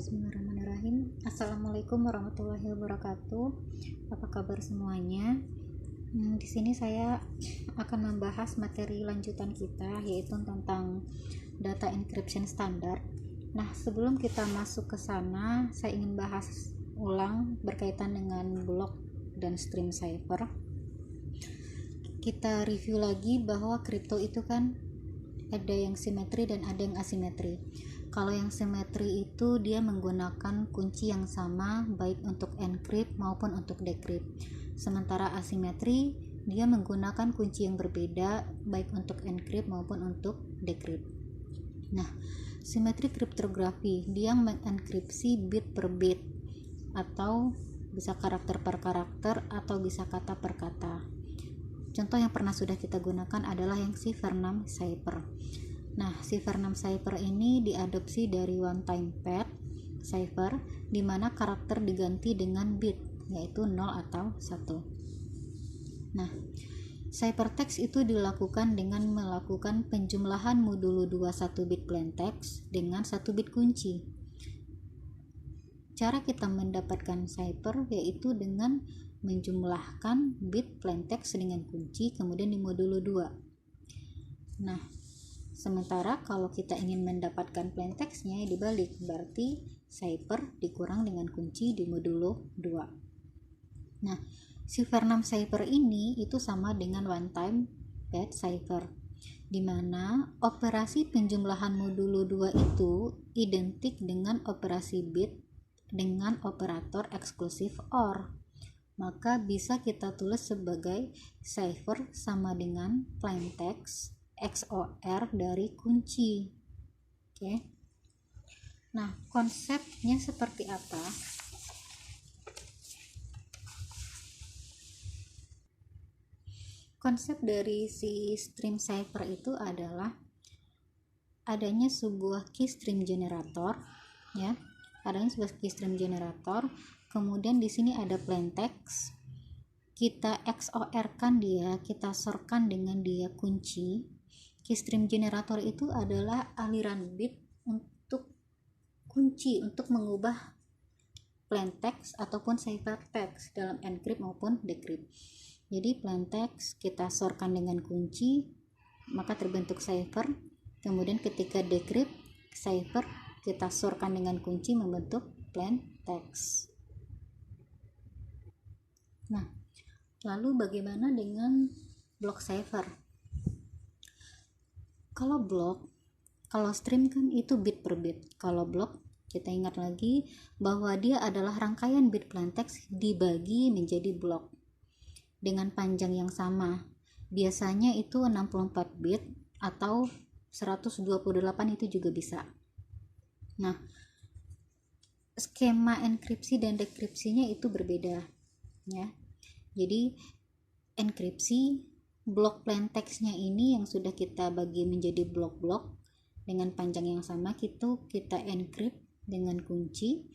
Bismillahirrahmanirrahim. Assalamualaikum warahmatullahi wabarakatuh. Apa kabar semuanya? Di sini saya akan membahas materi lanjutan kita, yaitu tentang data encryption standar. Nah, sebelum kita masuk ke sana, saya ingin bahas ulang berkaitan dengan block dan stream cipher. Kita review lagi bahwa kripto itu kan ada yang simetri dan ada yang asimetri. Kalau yang simetri itu dia menggunakan kunci yang sama baik untuk encrypt maupun untuk decrypt. Sementara asimetri dia menggunakan kunci yang berbeda baik untuk encrypt maupun untuk decrypt. Nah, simetri kriptografi dia mengenkripsi bit per bit atau bisa karakter per karakter atau bisa kata per kata. Contoh yang pernah sudah kita gunakan adalah yang cipher 6 cipher. Nah, cipher 6 cipher ini diadopsi dari one time pad cipher di mana karakter diganti dengan bit, yaitu 0 atau 1. Nah, ciphertext itu dilakukan dengan melakukan penjumlahan modulo 21 bit plaintext dengan 1 bit kunci. Cara kita mendapatkan cipher yaitu dengan menjumlahkan bit plaintext dengan kunci kemudian di modulo 2. Nah, sementara kalau kita ingin mendapatkan plaintextnya dibalik, berarti cipher dikurang dengan kunci di modulo 2. Nah, cipher 6 cipher ini itu sama dengan one time pad cipher, di mana operasi penjumlahan modulo 2 itu identik dengan operasi bit dengan operator eksklusif OR. Maka bisa kita tulis sebagai cipher sama dengan plaintext XOR dari kunci. Oke. Nah, konsepnya seperti apa? Konsep dari si stream cipher itu adalah adanya sebuah key stream generator, ya. Adanya sebuah key stream generator. Kemudian di sini ada plaintext, kita XOR-kan dia, kita sorkan dengan dia kunci. Keystream generator itu adalah aliran bit untuk kunci untuk mengubah plaintext ataupun ciphertext dalam encrypt maupun decrypt. Jadi plaintext kita sorkan dengan kunci, maka terbentuk cipher. Kemudian ketika decrypt cipher kita sorkan dengan kunci membentuk plaintext. Nah, lalu bagaimana dengan block cipher? Kalau stream kan itu bit per bit. Kalau block, kita ingat lagi bahwa dia adalah rangkaian bit plaintext dibagi menjadi blok dengan panjang yang sama. Biasanya itu 64 bit atau 128 itu juga bisa. Nah, skema enkripsi dan dekripsinya itu berbeda, ya. Jadi enkripsi blok plaintextnya ini yang sudah kita bagi menjadi blok-blok dengan panjang yang sama, kita encrypt dengan kunci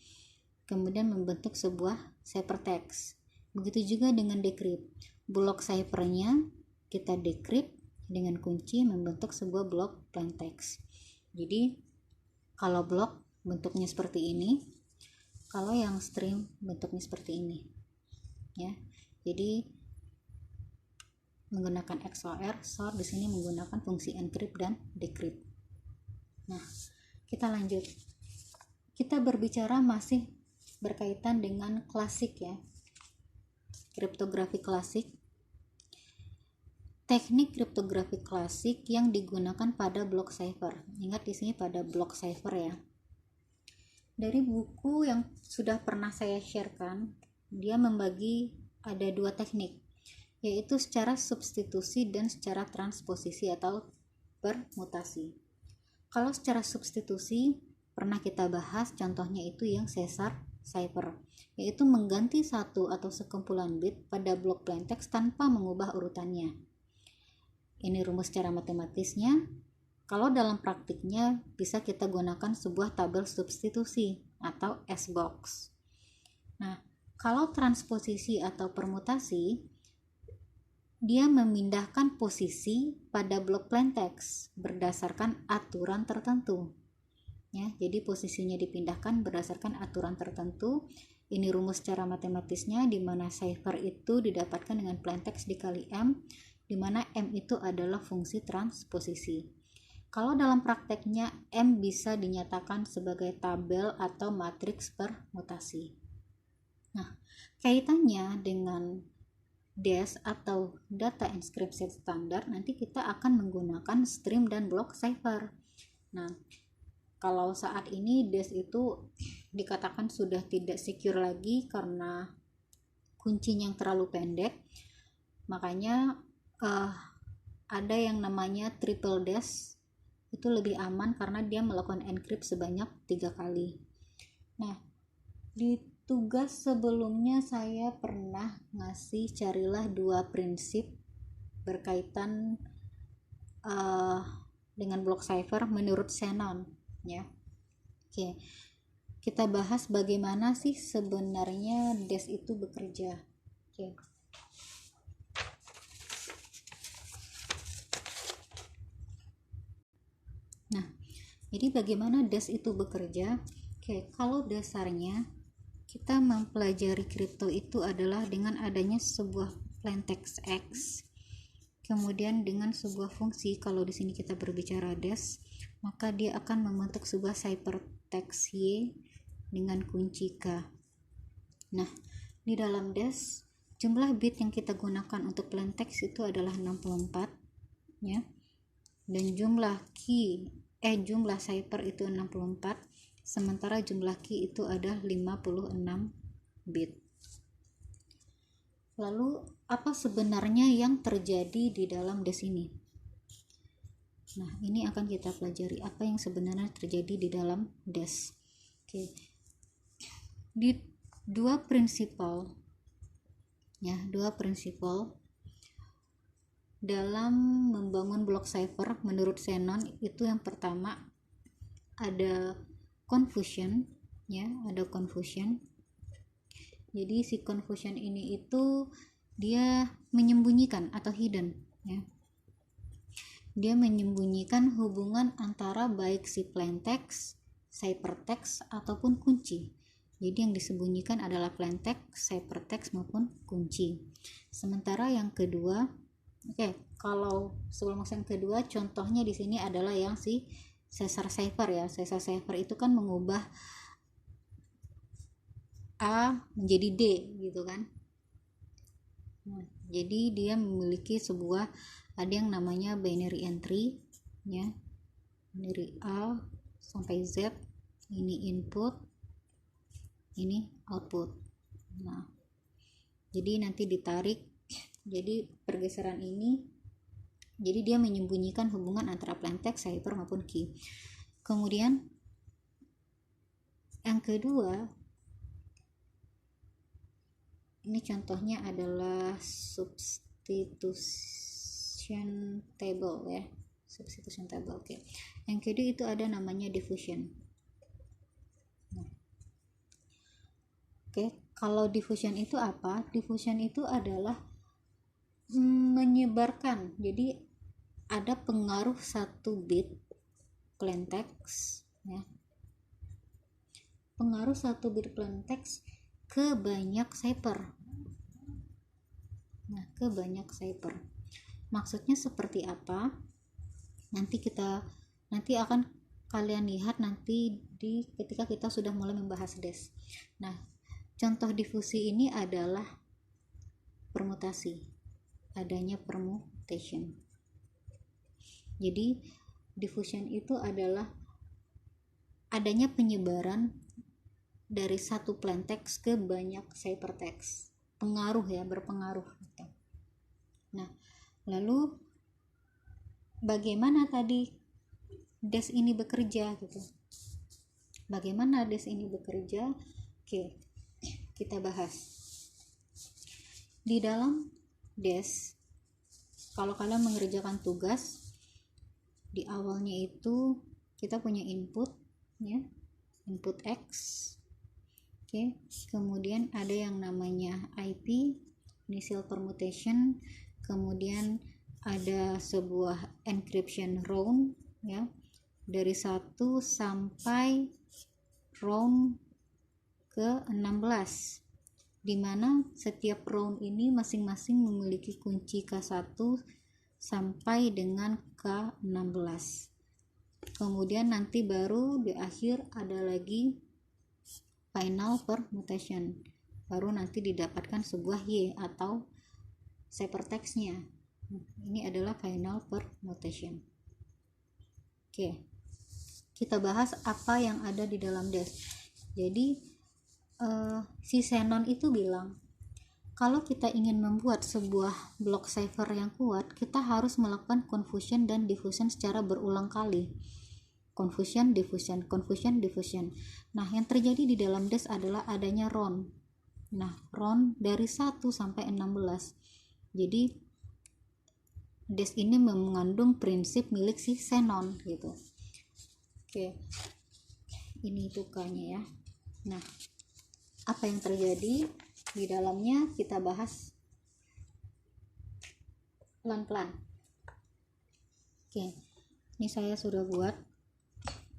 kemudian membentuk sebuah ciphertext. Begitu juga dengan decrypt, blok ciphernya kita decrypt dengan kunci membentuk sebuah blok plaintext. Jadi kalau blok bentuknya seperti ini, kalau yang stream bentuknya seperti ini, ya. Jadi menggunakan XOR, SOR di sini menggunakan fungsi encrypt dan decrypt. Nah, kita lanjut. Kita berbicara masih berkaitan dengan klasik, ya. Kriptografi klasik. Teknik kriptografi klasik yang digunakan pada block cipher. Ingat di sini pada block cipher, ya. Dari buku yang sudah pernah saya sharekan, dia membagi ada dua teknik, yaitu secara substitusi dan secara transposisi atau permutasi. Kalau secara substitusi pernah kita bahas, contohnya itu yang Caesar cipher, yaitu mengganti satu atau sekumpulan bit pada blok plaintext tanpa mengubah urutannya. Ini rumus secara matematisnya. Kalau dalam praktiknya bisa kita gunakan sebuah tabel substitusi atau S-box. Nah, kalau transposisi atau permutasi, dia memindahkan posisi pada blok plaintext berdasarkan aturan tertentu. ya. Jadi posisinya dipindahkan berdasarkan aturan tertentu. Ini rumus secara matematisnya, di mana cipher itu didapatkan dengan plaintext dikali M, di mana M itu adalah fungsi transposisi. Kalau dalam prakteknya, M bisa dinyatakan sebagai tabel atau matriks permutasi. Nah, kaitannya dengan DES atau data encryption standar, nanti kita akan menggunakan stream dan block cipher. Nah, kalau saat ini DES itu dikatakan sudah tidak secure lagi karena kuncinya yang terlalu pendek. Makanya ada yang namanya triple DES, itu lebih aman karena dia melakukan encrypt sebanyak 3 kali. Nah, di tugas sebelumnya saya pernah ngasih carilah 2 prinsip berkaitan dengan block cipher menurut Shannon, ya. Oke, kita bahas bagaimana sih sebenarnya DES itu bekerja. Oke. Nah, jadi bagaimana DES itu bekerja? Oke, kalau dasarnya kita mempelajari kripto itu adalah dengan adanya sebuah plaintext X, kemudian dengan sebuah fungsi. Kalau di sini kita berbicara DES, maka dia akan membentuk sebuah ciphertext Y dengan kunci K. Nah, di dalam DES jumlah bit yang kita gunakan untuk plaintext itu adalah 64, ya. Dan jumlah cipher itu 64, sementara jumlah key itu ada 56 bit. Lalu apa sebenarnya yang terjadi di dalam DES ini? Nah, ini akan kita pelajari apa yang sebenarnya terjadi di dalam DES. Oke. Di dua prinsipal dalam membangun block cipher menurut Shannon itu, yang pertama ada confusion, ya, ada confusion. Jadi si confusion ini itu dia menyembunyikan atau hidden, ya. Dia menyembunyikan hubungan antara baik si plaintext, ciphertext ataupun kunci. Jadi yang disembunyikan adalah plaintext, ciphertext maupun kunci. Sementara yang kedua, kalau sebelum yang kedua, contohnya di sini adalah yang si Caesar cipher, ya. Caesar cipher itu kan mengubah A menjadi D, gitu kan. Nah, jadi dia memiliki sebuah, ada yang namanya binary entry, ya. Dari A sampai Z, ini input, ini output. Nah, jadi nanti ditarik, jadi pergeseran ini, jadi dia menyembunyikan hubungan antara plaintext, cipher maupun key. Kemudian yang kedua, ini contohnya adalah substitution table, ya. Substitution table. Oke. Yang kedua itu ada namanya diffusion. Nah. Kalau diffusion itu apa? Diffusion itu adalah menyebarkan. Jadi ada pengaruh 1 bit plaintext, ya. Pengaruh 1 bit plaintext ke banyak cipher. Nah, ke banyak cipher. Maksudnya seperti apa? Nanti akan kalian lihat nanti ketika kita sudah mulai membahas DES. Nah, contoh difusi ini adalah permutasi. Adanya permutation. Jadi diffusion itu adalah adanya penyebaran dari 1 plaintext ke banyak ciphertext. Pengaruh, ya, berpengaruh. Nah, lalu bagaimana tadi DES ini bekerja, gitu? Bagaimana DES ini bekerja? Oke, kita bahas. Di dalam DES, kalau kalian mengerjakan tugas, di awalnya itu kita punya input, ya, input X. Oke, kemudian ada yang namanya IP, initial permutation, kemudian ada sebuah encryption round, ya, dari 1 sampai round ke 16, di mana setiap round ini masing-masing memiliki kunci K1 sampai dengan K16. Kemudian nanti baru di akhir ada lagi final permutation, baru nanti didapatkan sebuah Y atau ciphertextnya. Ini adalah final permutation. Oke, kita bahas apa yang ada di dalam DES. Jadi si Shannon itu bilang, kalau kita ingin membuat sebuah block cipher yang kuat, kita harus melakukan confusion dan diffusion secara berulang kali. Confusion, diffusion, confusion, diffusion. Nah, yang terjadi di dalam DES adalah adanya round. Nah, round dari 1 sampai 16. Jadi DES ini mengandung prinsip milik si Shannon gitu. Oke. Ini tukanya ya. Nah, apa yang terjadi di dalamnya kita bahas pelan-pelan. Oke, ini saya sudah buat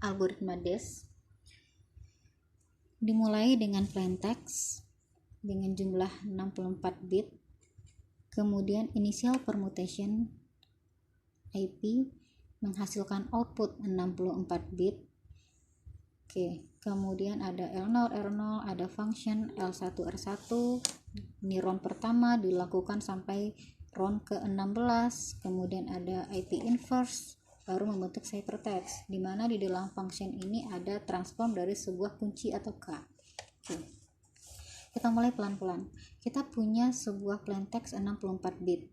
algoritma DES. Dimulai dengan plaintext dengan jumlah 64 bit, kemudian initial permutation IP menghasilkan output 64 bit. Oke, kemudian ada L0, R0, ada function L1, R1. Ini round pertama dilakukan sampai round ke-16. Kemudian ada IP inverse, baru membentuk ciphertext, di mana di dalam function ini ada transform dari sebuah kunci atau K. Oke. Kita mulai pelan-pelan. Kita punya sebuah plaintext 64 bit.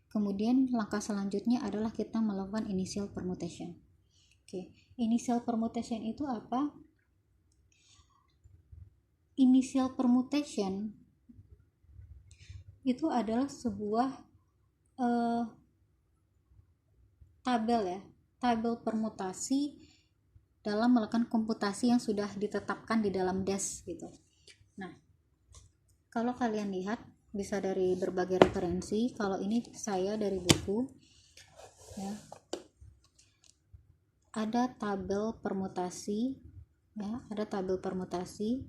Kemudian langkah selanjutnya adalah kita melakukan initial permutation. Oke. Initial permutation itu apa? Initial permutation itu adalah sebuah tabel ya, tabel permutasi dalam melakukan komputasi yang sudah ditetapkan di dalam DES gitu. Nah, kalau kalian lihat bisa dari berbagai referensi. Kalau ini saya dari buku ya, ada tabel permutasi ya, ada tabel permutasi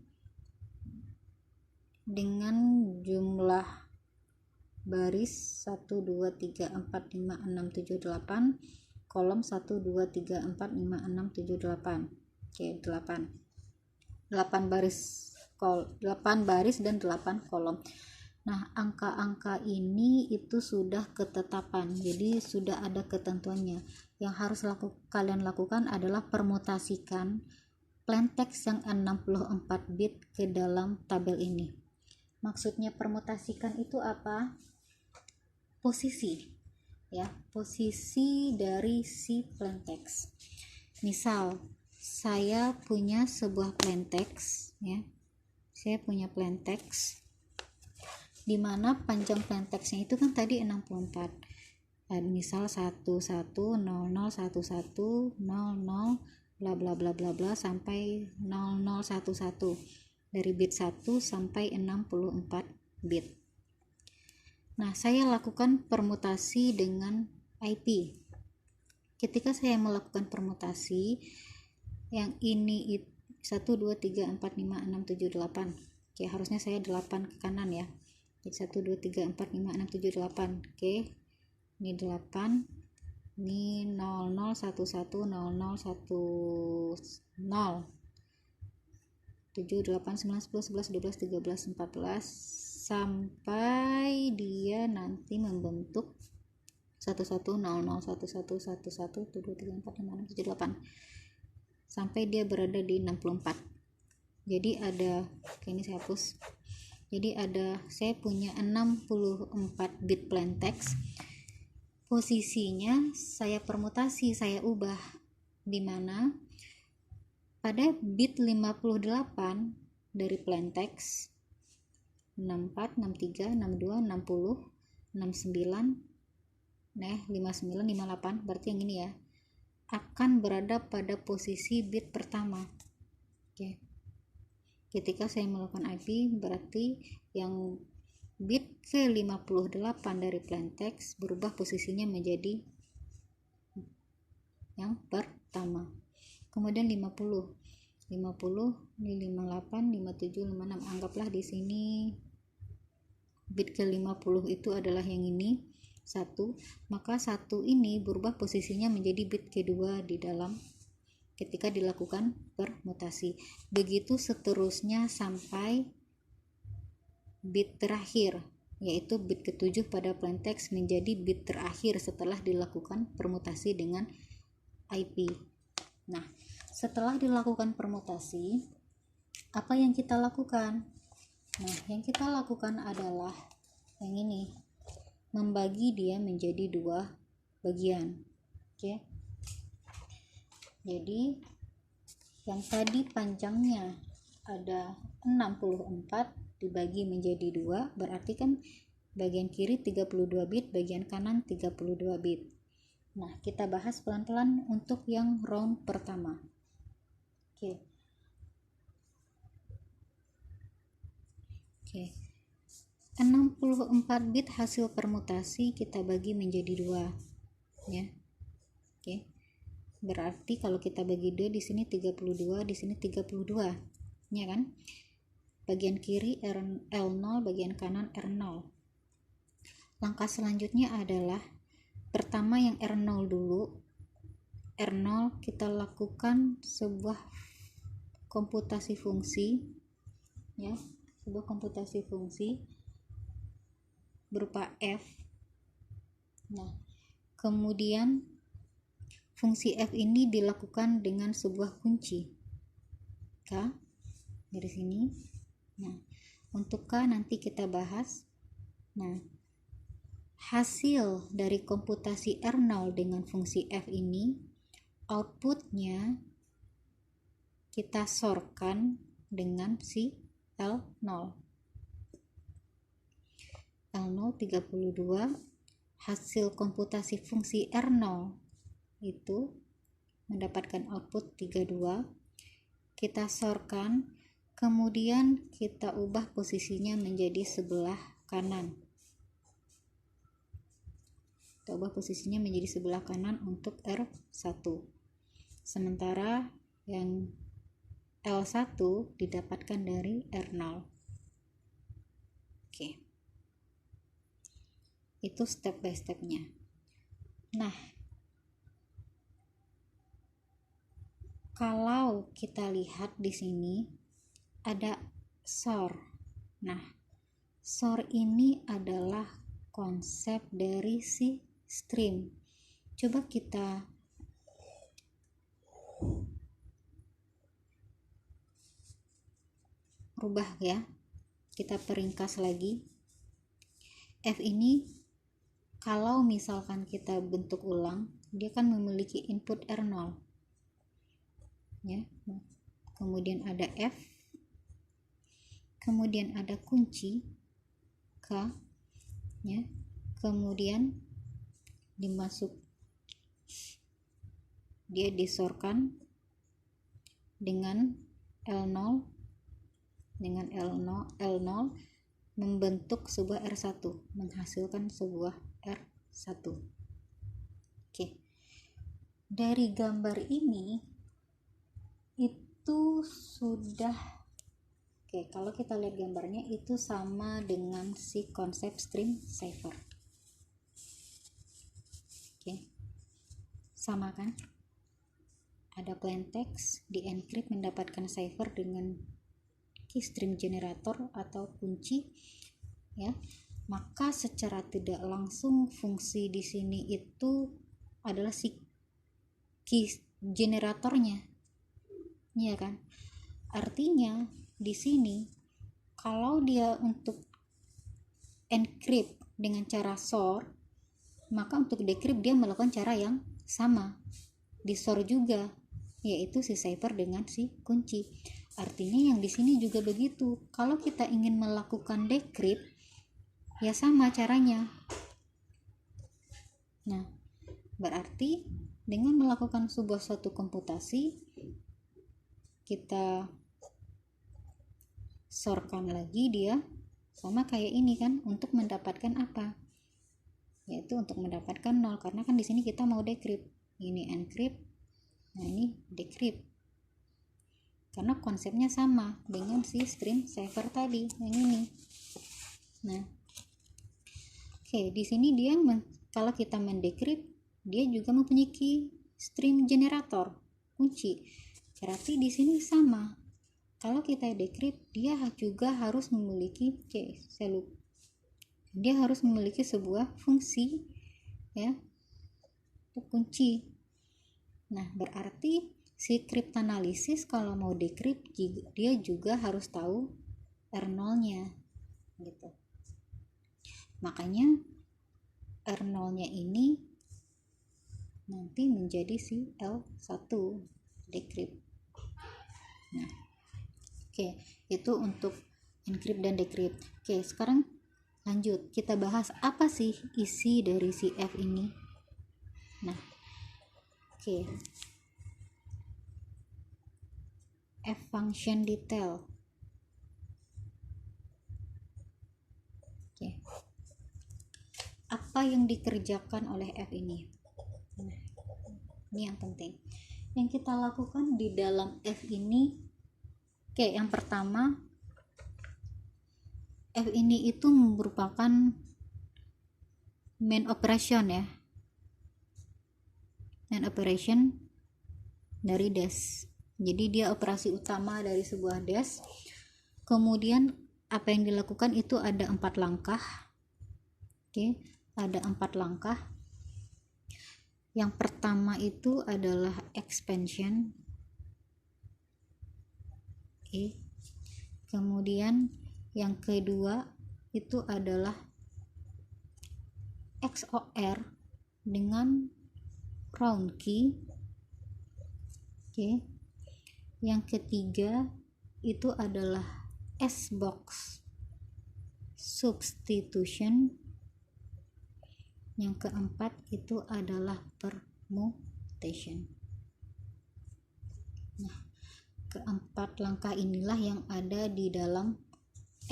dengan jumlah baris 1 2 3 4 5 6 7 8, kolom 1 2 3 4 5 6 7 8. Oke, 8 baris dan 8 kolom. Nah, angka-angka ini itu sudah ketetapan, jadi sudah ada ketentuannya. Yang harus kalian lakukan adalah permutasikan plaintext yang 64 bit ke dalam tabel ini. Maksudnya permutasikan itu apa? Posisi ya, posisi dari si plaintext. Misal saya punya sebuah plaintext ya, saya punya plaintext di mana panjang plaintextnya itu kan tadi 64. Misal 11001100 bla bla bla bla bla sampai 0011, dari bit 1 sampai 64 bit. Nah, saya lakukan permutasi dengan IP. Ketika saya melakukan permutasi yang ini 1 2 3 4 5 6 7 8. Oke, harusnya saya 8 ke kanan ya. Jadi 1 2 3 4 5 6 7 8. Oke. Ini 8. Ini 00 11 00 10 7 8 9 10 11 12 13 14 sampai dia nanti membentuk 11 00 11 11 2 3 4 5 6 7 8 sampai dia berada di 64. Jadi ada, oke, ini saya hapus. Jadi saya punya 64 bit plaintext. Posisinya saya permutasi, saya ubah, di mana pada bit 58 dari plaintext 64, 63, 62, 60, 69, 59, 58, berarti yang ini ya, akan berada pada posisi bit pertama. Oke. Ketika saya melakukan IP, berarti yang bit ke-58 dari plaintext berubah posisinya menjadi yang pertama. Kemudian 50 ini 58, 57, 56. Anggaplah di sini bit ke 50 itu adalah yang ini 1, maka 1 ini berubah posisinya menjadi bit kedua di dalam ketika dilakukan permutasi. Begitu seterusnya sampai bit terakhir, yaitu bit ke-7 pada plaintext menjadi bit terakhir setelah dilakukan permutasi dengan IP. Nah, setelah dilakukan permutasi, apa yang kita lakukan? Nah, yang kita lakukan adalah yang ini, membagi dia menjadi 2 bagian. Oke. Jadi yang tadi panjangnya ada 64 dibagi menjadi 2, berarti kan bagian kiri 32 bit, bagian kanan 32 bit. Nah, kita bahas pelan-pelan untuk yang round pertama. Oke. 64 bit hasil permutasi kita bagi menjadi 2 ya. Oke. Berarti kalau kita bagi 2, di sini 32, di sini 32. Ya kan? Bagian kiri L0, bagian kanan R0. Langkah selanjutnya adalah pertama yang R0 dulu. R0 kita lakukan sebuah komputasi fungsi ya, sebuah komputasi fungsi berupa F. Nah, kemudian fungsi F ini dilakukan dengan sebuah kunci K dari sini. Nah, untuk K nanti kita bahas. Nah, hasil dari komputasi R0 dengan fungsi F ini, outputnya kita sorkan dengan si L0. L0 32, hasil komputasi fungsi R0 itu mendapatkan output 32, kita sorkan, kemudian kita ubah posisinya menjadi sebelah kanan. Kita ubah posisinya menjadi sebelah kanan untuk R1. Sementara yang L1 didapatkan dari R0. Oke. Itu step by stepnya. Nah, kalau kita lihat di sini ada SOR. Nah, SOR ini adalah konsep dari si stream. Coba kita rubah ya. Kita peringkas lagi. F ini kalau misalkan kita bentuk ulang, dia kan memiliki input R0. Ya. Kemudian ada F. Kemudian ada kunci K ya. Kemudian dia disorkan dengan L0 membentuk sebuah R1, menghasilkan sebuah R1. Oke. Dari gambar ini itu sudah kalau kita lihat gambarnya itu sama dengan si konsep stream cipher. Sama kan? Ada plaintext di encrypt mendapatkan cipher dengan key stream generator atau kunci ya. Maka secara tidak langsung fungsi di sini itu adalah si key generatornya. Iya kan? Artinya di sini kalau dia untuk encrypt dengan cara SOR, maka untuk decrypt dia melakukan cara yang sama, di SOR juga, yaitu si cipher dengan si kunci. Artinya yang di sini juga begitu. Kalau kita ingin melakukan decrypt, ya sama caranya. Nah, berarti dengan melakukan sebuah suatu komputasi, kita sorkan lagi dia sama kayak ini kan, untuk mendapatkan apa? Yaitu untuk mendapatkan 0, karena kan di sini kita mau decrypt. Ini encrypt, Nah, ini decrypt karena konsepnya sama dengan si stream saver tadi yang ini. Nah, oke, di sini dia kalau kita mendecrypt, dia juga mempunyai key stream generator, kunci. Berarti di sini sama. Kalau kita decrypt, dia juga harus memiliki dia harus memiliki sebuah fungsi ya, kunci. Nah, berarti si cryptanalysis kalau mau decrypt dia juga harus tahu R0-nya gitu. Makanya R0-nya ini nanti menjadi si L1 decrypt. Nah, oke, itu untuk encrypt dan decrypt. Oke, sekarang lanjut kita bahas apa sih isi dari si F ini. Nah, oke, F function detail. Oke, apa yang dikerjakan oleh F ini? Nah, ini yang penting yang kita lakukan di dalam F ini. Oke, yang pertama, F ini itu merupakan main operation ya, main operation dari dash. Jadi dia operasi utama dari sebuah dash. Kemudian apa yang dilakukan itu ada 4 langkah. Oke, ada 4 langkah. Yang pertama itu adalah expansion. Oke. Kemudian yang kedua itu adalah XOR dengan round key. Oke. Yang ketiga itu adalah S-box substitution. Yang keempat itu adalah permutation. Nah, keempat langkah inilah yang ada di dalam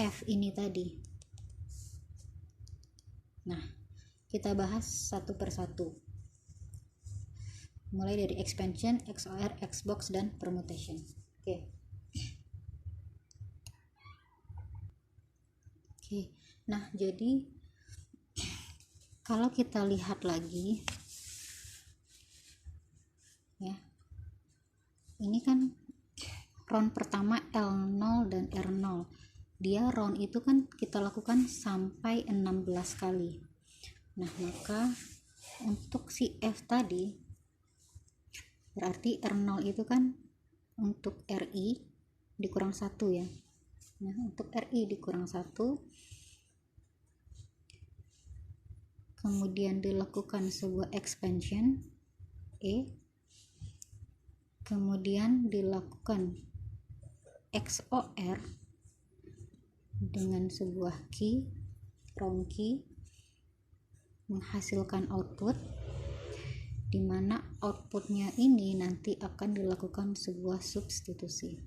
F ini tadi. Nah, kita bahas satu persatu. Mulai dari expansion, XOR, Xbox, dan permutation. Oke. Nah, jadi kalau kita lihat lagi ya, ini kan round pertama L0 dan R0. Dia round itu kan kita lakukan sampai 16 kali. Nah, maka untuk si F tadi berarti R0 itu kan untuk RI dikurang 1 ya. Nah, untuk RI dikurang 1, kemudian dilakukan sebuah expansion E, kemudian dilakukan XOR dengan sebuah key, round key, menghasilkan output, di mana outputnya ini nanti akan dilakukan sebuah substitusi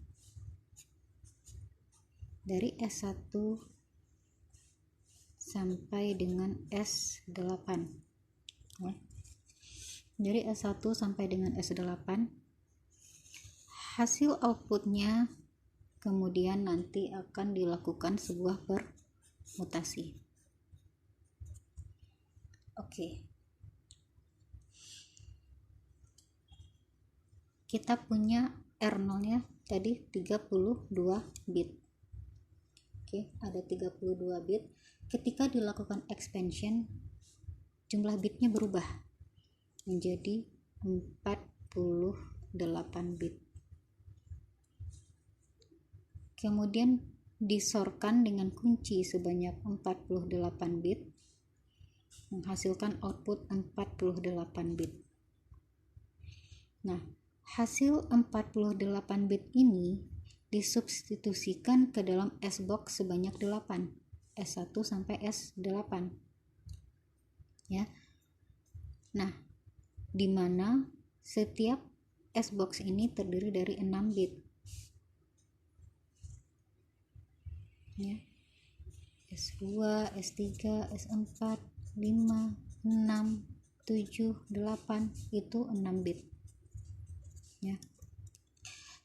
dari S1 sampai dengan S8 ya. Dari S1 sampai dengan S8, hasil outputnya kemudian nanti akan dilakukan sebuah permutasi. Oke, kita punya R0 nya tadi 32 bit. Oke, ada 32 bit. Ketika dilakukan expansion, jumlah bitnya berubah menjadi 48 bit. Kemudian disorkan dengan kunci sebanyak 48 bit, menghasilkan output 48 bit. Nah, hasil 48 bit ini disubstitusikan ke dalam S-box sebanyak 8, S1 sampai S8 ya. Nah, di mana setiap S-box ini terdiri dari 6 bit ya. S2, S3, S4, 5, 6, 7, 8 itu 6 bit.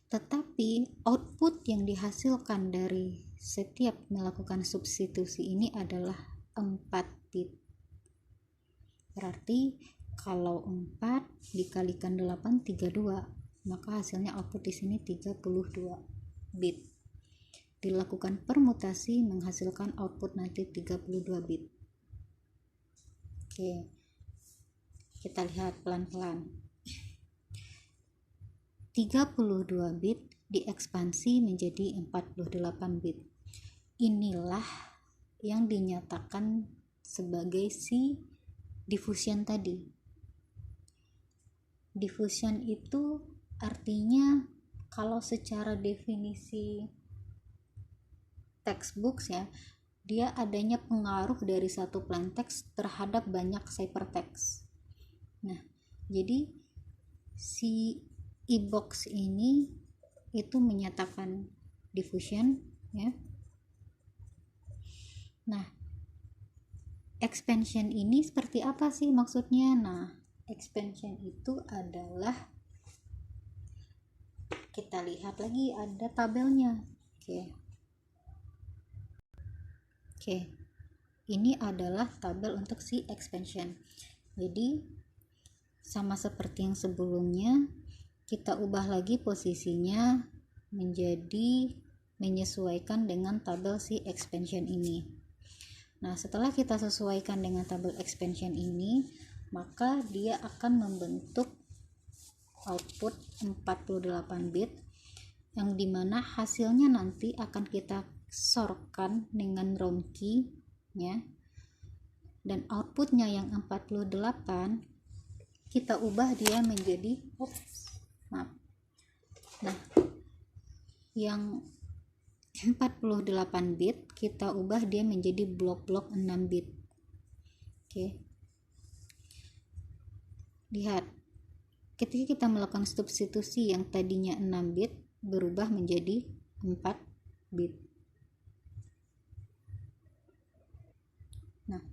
Tetapi output yang dihasilkan dari setiap melakukan substitusi ini adalah 4 bit. Berarti kalau 4 dikalikan 8 32, maka hasilnya output di sini 32 bit. Dilakukan permutasi menghasilkan output nanti 32 bit. Oke. Kita lihat pelan-pelan. 32 bit diekspansi menjadi 48 bit. Inilah yang dinyatakan sebagai si diffusion tadi. Diffusion itu artinya kalau secara definisi textbooks ya, dia adanya pengaruh dari satu plain text terhadap banyak ciphertext. Nah, jadi si e-box ini itu menyatakan diffusion ya. Nah, expansion ini seperti apa sih maksudnya? Nah, expansion itu adalah, kita lihat lagi ada tabelnya. Oke. Ini adalah tabel untuk si expansion. Jadi sama seperti yang sebelumnya, kita ubah lagi posisinya menjadi menyesuaikan dengan tabel si expansion ini. Nah, setelah kita sesuaikan dengan tabel expansion ini, maka dia akan membentuk output 48 bit yang dimana hasilnya nanti akan kita sorkan dengan round key ya. Dan outputnya yang 48 kita ubah dia menjadi Nah, yang 48 bit kita ubah dia menjadi blok-blok 6 bit. Oke. Lihat, ketika kita melakukan substitusi yang tadinya 6 bit berubah menjadi 4 bit. Nah,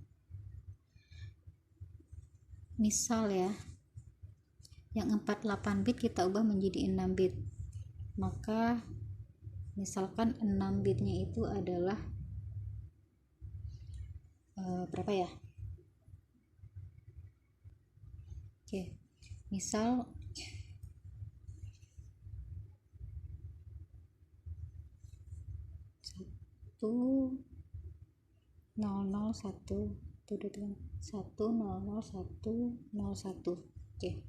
misal ya, yang 48 bit kita ubah menjadi 6 bit. Maka misalkan 6 bitnya itu adalah berapa ya? Oke, misal satu 001 1000101. Oke.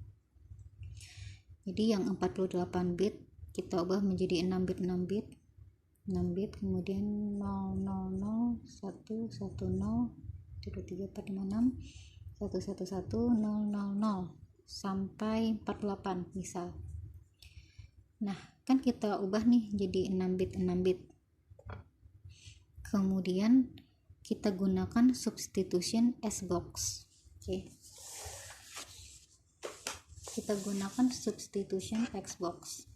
Jadi yang 48 bit kita ubah menjadi 6 bit 6 bit 6 bit, kemudian 000 110 23456 111 000 sampai 48 misal. Nah, kan kita ubah nih jadi 6 bit 6 bit. Kemudian kita gunakan substitution S-box. Oke. Kita gunakan substitution X-box.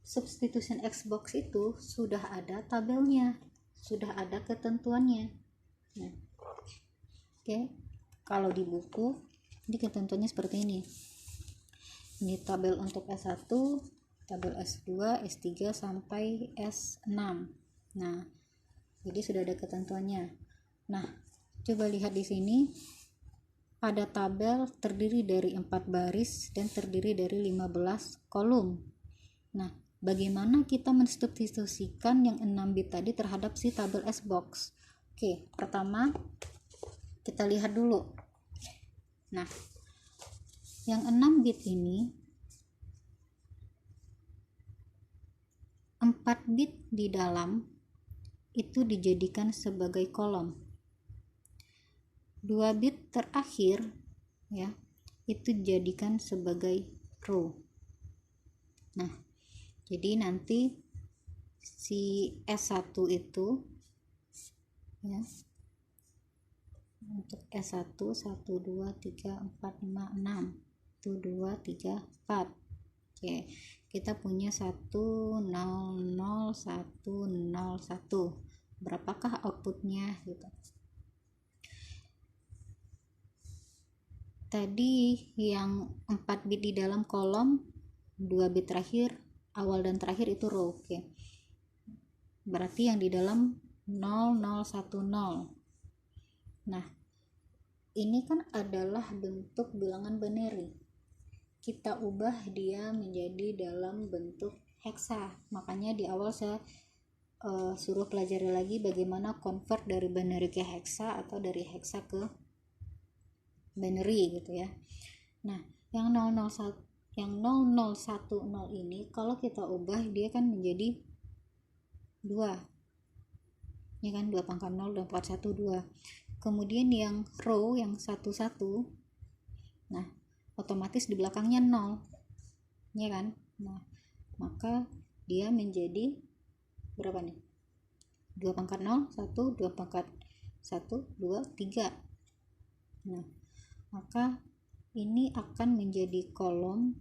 Substitution X-box itu sudah ada tabelnya, sudah ada ketentuannya. Nah, oke. Kalau di buku, ini ketentuannya seperti ini. Ini tabel untuk S1, tabel S2, S3 sampai S6. Nah, jadi sudah ada ketentuannya. Nah, coba lihat di sini. Pada tabel terdiri dari 4 baris dan terdiri dari 15 kolom. Nah, bagaimana kita mensubstitusikan yang 6 bit tadi terhadap si tabel S-box? Oke, pertama kita lihat dulu. Nah, yang 6 bit ini 4 bit di dalam itu dijadikan sebagai kolom. 2 bit terakhir ya itu dijadikan sebagai row. Nah, jadi nanti si S1 itu ya, untuk S1 1 2 3 4 5 6 1 2 3 4. Oke, kita punya 1 0 0 1 0 1. Berapakah outputnya gitu. Tadi yang 4 bit di dalam kolom 2 bit terakhir, awal dan terakhir itu row. Oke. Berarti yang di dalam 0010. Nah, ini kan adalah bentuk bilangan binary. Kita ubah dia menjadi dalam bentuk heksa. Makanya di awal saya suruh pelajari lagi bagaimana convert dari binary ke heksa atau dari heksa ke binary gitu ya. Nah, yang 001 ini kalau kita ubah dia kan menjadi 2. Ya kan, 2 pangkat 0 dan pangkat 1 2. Kemudian yang row yang 11, nah otomatis di belakangnya 0, ya kan. Nah, maka dia menjadi berapa nih? 2 pangkat 0 1, 2 pangkat 1 2 3. Nah, maka ini akan menjadi kolom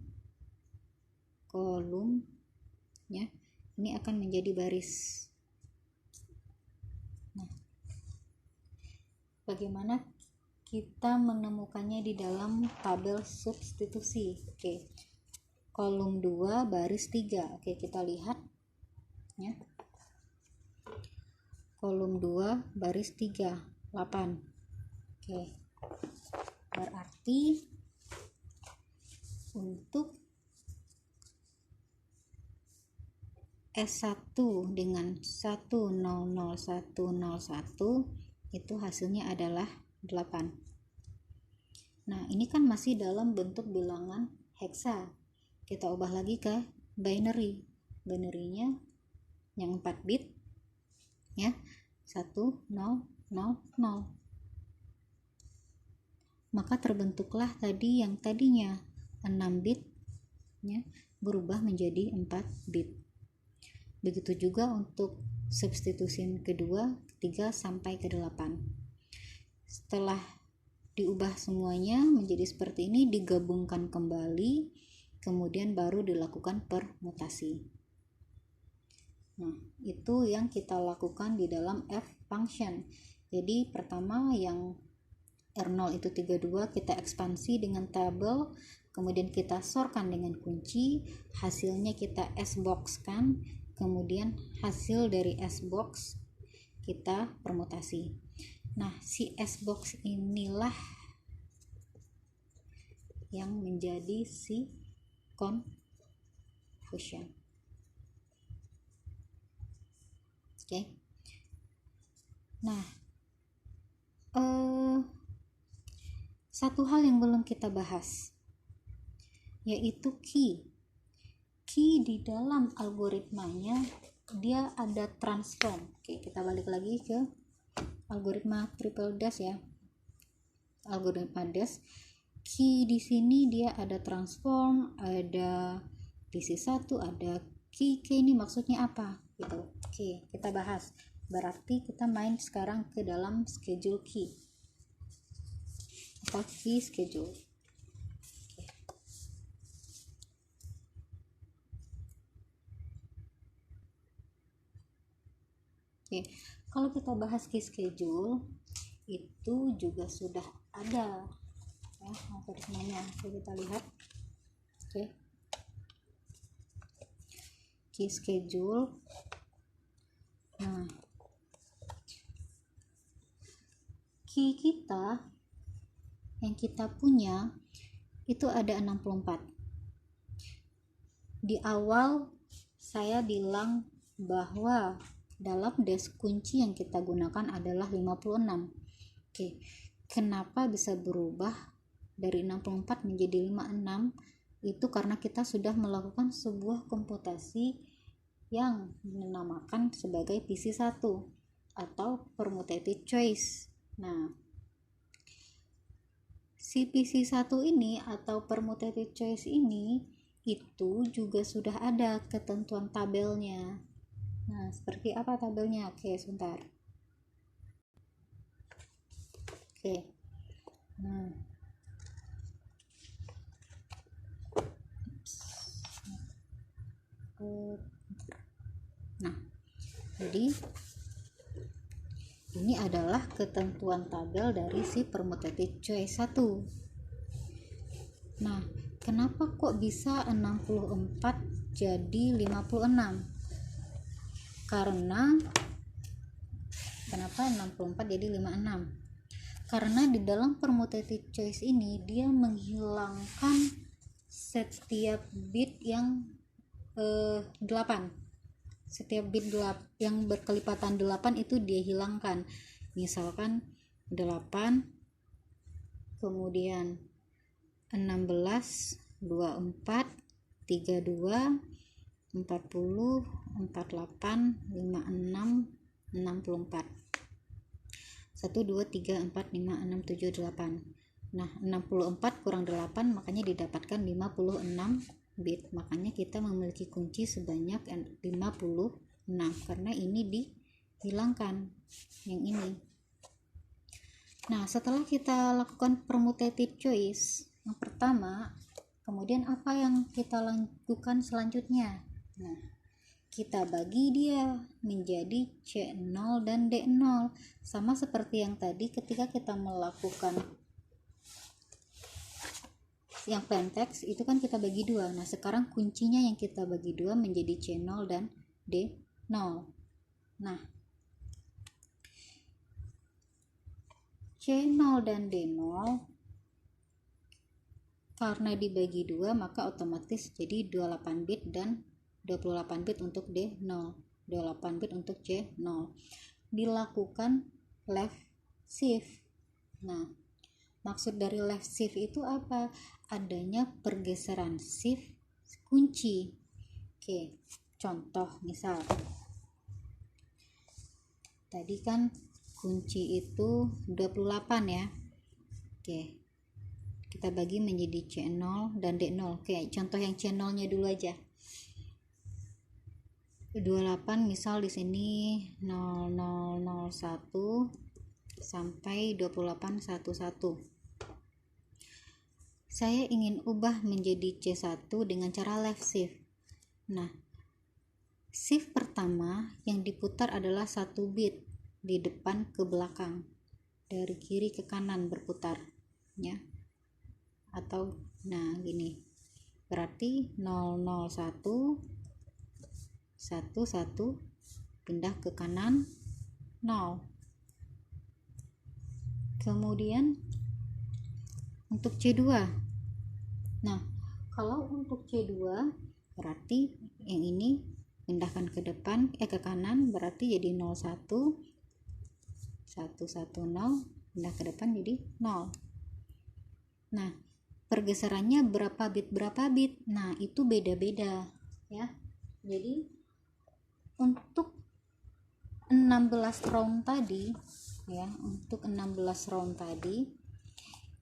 ya. Ini akan menjadi baris. Nah, bagaimana kita menemukannya di dalam tabel substitusi? Oke. Kolom 2 baris 3. Oke, kita lihat ya. Kolom 2 baris 3 8. Oke. Berarti untuk S1 dengan 1001101 itu hasilnya adalah 8. Nah, ini kan masih dalam bentuk bilangan heksa. Kita ubah lagi ke binary. Binary-nya yang 4 bit ya. 1000. Maka terbentuklah tadi yang tadinya 6 bit ya, berubah menjadi 4 bit. Begitu juga untuk substitusi kedua, ketiga sampai ke 8. Setelah diubah semuanya menjadi seperti ini, digabungkan kembali, kemudian baru dilakukan permutasi. Nah, itu yang kita lakukan di dalam F function. Jadi pertama yang R0 itu 32 kita ekspansi dengan tabel, kemudian kita sorkan dengan kunci, hasilnya kita S-box kan, kemudian hasil dari S-box kita permutasi. Nah, si S-box inilah yang menjadi si confusion. Oke. Nah, satu hal yang belum kita bahas yaitu key di dalam algoritmanya dia ada transform. Oke, kita balik lagi ke algoritma triple dash ya. Algoritma dash key di sini dia ada transform, ada DC1, ada key ini maksudnya apa gitu. Oke, kita bahas. Berarti kita main sekarang ke dalam schedule key atau key schedule. Oke, kalau kita bahas key schedule itu juga sudah ada ya algoritmanya. Oke, kita lihat. Oke. Key schedule. Nah, key kita yang kita punya itu ada 64. Di awal saya bilang bahwa dalam dash kunci yang kita gunakan adalah 56. Oke, kenapa bisa berubah dari 64 menjadi 56? Itu karena kita sudah melakukan sebuah komputasi yang dinamakan sebagai PC1 atau permutative choice. Nah, si PC1 ini atau permutative choice ini itu juga sudah ada ketentuan tabelnya. Nah, seperti apa tabelnya? Oke, sebentar. Oke. Nah, jadi ini adalah ketentuan tabel dari si permutative choice 1. Nah, kenapa kok bisa 64 jadi 56? Kenapa 64 jadi 56? Karena di dalam permutative choice ini dia menghilangkan setiap bit yang 8. Setiap bit yang berkelipatan 8 itu dia hilangkan. Misalkan 8, kemudian 16, 24, 32, 40, 48, 56, 64. 1, 2, 3, 4, 5, 6, 7, 8. Nah, 64 kurang 8 makanya didapatkan 56 bit. Makanya kita memiliki kunci sebanyak 56 karena ini dihilangkan yang ini. Nah, setelah kita lakukan permutative choice yang pertama, kemudian apa yang kita lakukan selanjutnya? Nah, kita bagi dia menjadi C0 dan D0, sama seperti yang tadi ketika kita melakukan yang plain text itu kan kita bagi dua. Nah, sekarang kuncinya yang kita bagi dua menjadi C0 dan D0. Nah, C0 dan D0 karena dibagi dua maka otomatis jadi 28 bit dan 28 bit untuk D0, 28 bit untuk C0. Dilakukan left shift. Nah, maksud dari left shift itu apa? Adanya pergeseran shift kunci. Oke, contoh misal tadi kan kunci itu 28 ya. Oke, kita bagi menjadi C0 dan D0. Oke, contoh yang C0 nya dulu aja. 28 misal di sini 0001 sampai 2811. Saya ingin ubah menjadi C1 dengan cara left shift. Nah, shift pertama yang diputar adalah 1 bit di depan ke belakang, dari kiri ke kanan berputar ya. Atau nah gini. Berarti 001 11 pindah ke kanan 0. Kemudian untuk C2, nah kalau untuk C2 berarti yang ini pindahkan ke depan ke kanan, berarti jadi 01 110 pindah ke depan jadi 0. Nah, pergeserannya berapa bit? Nah, itu beda-beda ya. Jadi untuk 16 round tadi ya, untuk 16 round tadi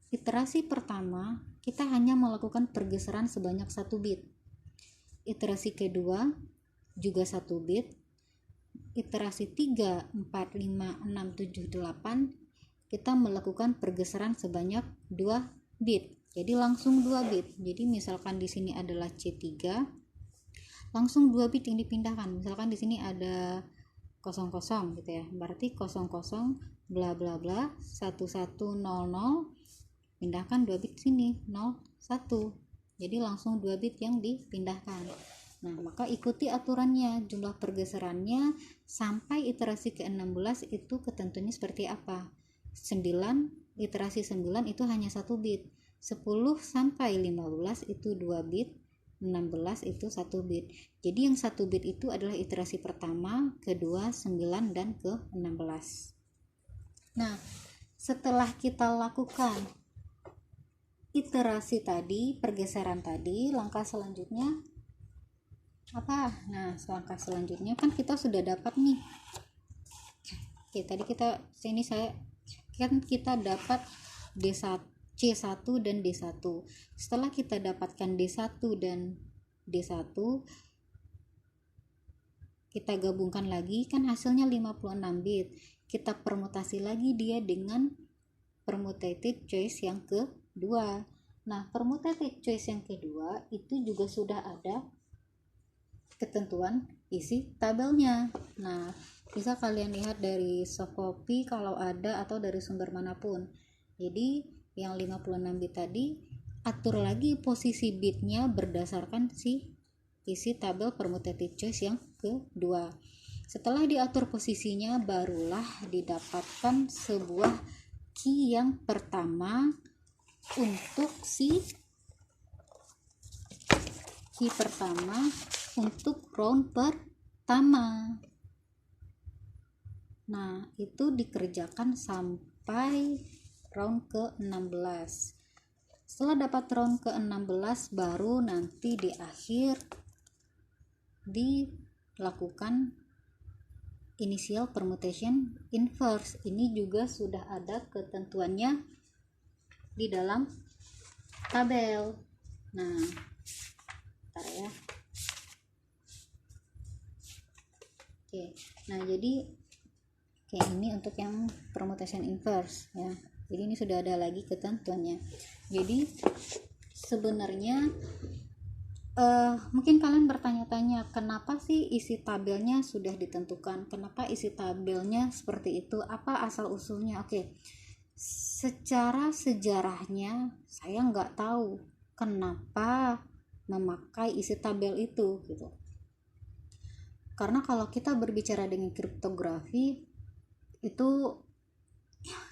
iterasi pertama kita hanya melakukan pergeseran sebanyak 1 bit. Iterasi kedua juga 1 bit. Iterasi 3, 4, 5, 6, 7, 8 kita melakukan pergeseran sebanyak 2 bit. Jadi langsung 2 bit. Jadi misalkan di sini adalah C3, langsung 2 bit yang dipindahkan. Misalkan di sini ada 00 gitu ya. Berarti 00 bla bla bla 1100 pindahkan 2 bit sini 01. Jadi langsung 2 bit yang dipindahkan. Nah, maka ikuti aturannya, jumlah pergeserannya sampai iterasi ke-16 itu ketentuannya seperti apa. 9, iterasi 9 itu hanya 1 bit. 10 sampai 15 itu 2 bit. 16 itu 1 bit. Jadi yang 1 bit itu adalah iterasi pertama, kedua, 9 dan ke-16. Nah, setelah kita lakukan iterasi tadi, pergeseran tadi, langkah selanjutnya apa? Nah, langkah selanjutnya kan kita sudah dapat nih. Oke, tadi kita dapat D1 C1 dan D1. Setelah kita dapatkan D1 dan D1, kita gabungkan lagi, kan hasilnya 56 bit. Kita permutasi lagi dia dengan permutative choice yang kedua. Nah, permutative choice yang kedua itu juga sudah ada ketentuan isi tabelnya. Nah, bisa kalian lihat dari soft copy kalau ada atau dari sumber manapun. Jadi yang 56 bit tadi atur lagi posisi bitnya berdasarkan isi tabel permutative choice yang kedua. Setelah diatur posisinya, barulah didapatkan sebuah key yang pertama untuk round pertama. Nah, itu dikerjakan sampai round ke-16. Setelah dapat round ke-16, baru nanti di akhir dilakukan initial permutation inverse. Ini juga sudah ada ketentuannya di dalam tabel. Nah, bentar ya. Oke, nah jadi kayak ini untuk yang permutation inverse ya. Jadi ini sudah ada lagi ketentuannya. Jadi sebenarnya mungkin kalian bertanya-tanya, kenapa sih isi tabelnya sudah ditentukan? Kenapa isi tabelnya seperti itu? Apa asal usulnya? Oke, secara sejarahnya saya nggak tahu kenapa memakai isi tabel itu gitu. Karena kalau kita berbicara dengan kriptografi, itu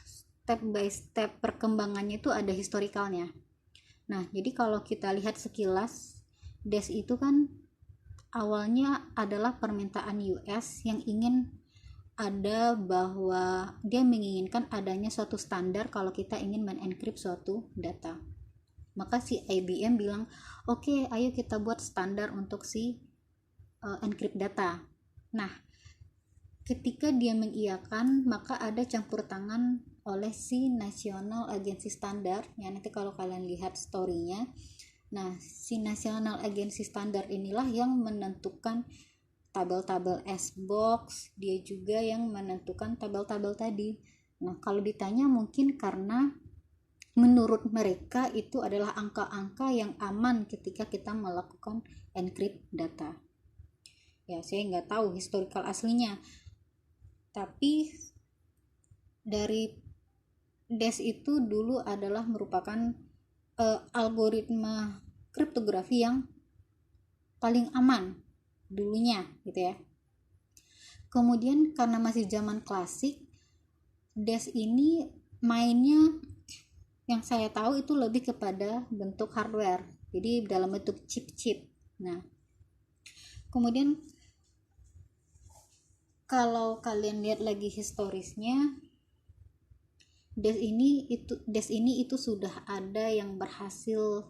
step by step perkembangannya itu ada historikalnya. Nah, jadi kalau kita lihat sekilas, DES itu kan awalnya adalah permintaan US yang ingin ada, bahwa dia menginginkan adanya suatu standar kalau kita ingin men-encrypt suatu data. Maka si IBM bilang, oke, ayo kita buat standar untuk encrypt data. Nah, ketika dia mengiyakan, maka ada campur tangan oleh si National Agency Standard ya, nanti kalau kalian lihat story-nya. Nah, si National Agency Standard inilah yang menentukan tabel-tabel S-box, dia juga yang menentukan tabel-tabel tadi. Nah, kalau ditanya mungkin karena menurut mereka itu adalah angka-angka yang aman ketika kita melakukan encrypt data. Ya, saya nggak tahu historical aslinya, tapi dari DES itu dulu adalah merupakan algoritma kriptografi yang paling aman dulunya gitu ya. Kemudian karena masih zaman klasik, DES ini mainnya yang saya tahu itu lebih kepada bentuk hardware, jadi dalam bentuk chip-chip. Nah, kemudian kalau kalian lihat lagi historisnya, DES ini itu sudah ada yang berhasil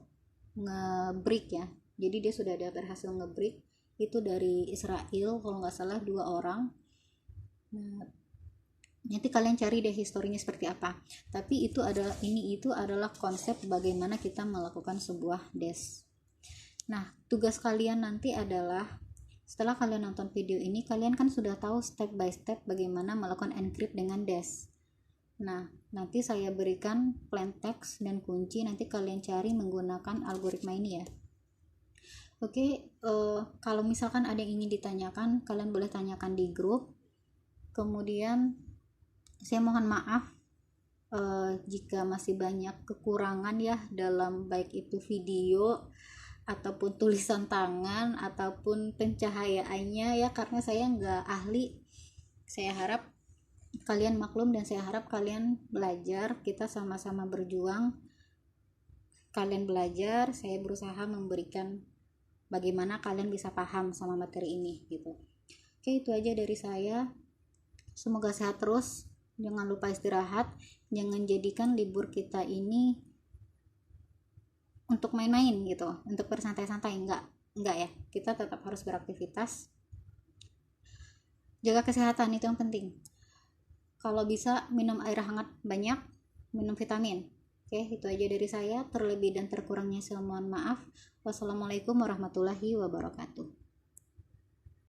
nge-break ya. Jadi dia sudah ada berhasil nge-break, itu dari Israel kalau nggak salah 2 orang. Nah, nanti kalian cari deh historinya seperti apa. Tapi itu adalah konsep bagaimana kita melakukan sebuah DES. Nah, tugas kalian nanti adalah setelah kalian nonton video ini, kalian kan sudah tahu step by step bagaimana melakukan encrypt dengan DES. Nah, nanti saya berikan plain text dan kunci, nanti kalian cari menggunakan algoritma ini ya. Oke, kalau misalkan ada yang ingin ditanyakan, kalian boleh tanyakan di grup. Kemudian saya mohon maaf jika masih banyak kekurangan ya dalam baik itu video ataupun tulisan tangan ataupun pencahayaannya ya, karena saya nggak ahli. Saya harap kalian maklum dan saya harap kalian belajar, kita sama-sama berjuang. Kalian belajar, saya berusaha memberikan bagaimana kalian bisa paham sama materi ini gitu. Oke, itu aja dari saya. Semoga sehat terus, jangan lupa istirahat, jangan jadikan libur kita ini untuk main-main gitu, untuk bersantai-santai. Enggak ya, kita tetap harus beraktivitas. Jaga kesehatan, itu yang penting. Kalau bisa minum air hangat banyak, minum vitamin. Oke, itu aja dari saya. Terlebih dan terkurangnya saya mohon maaf. Wassalamualaikum warahmatullahi wabarakatuh.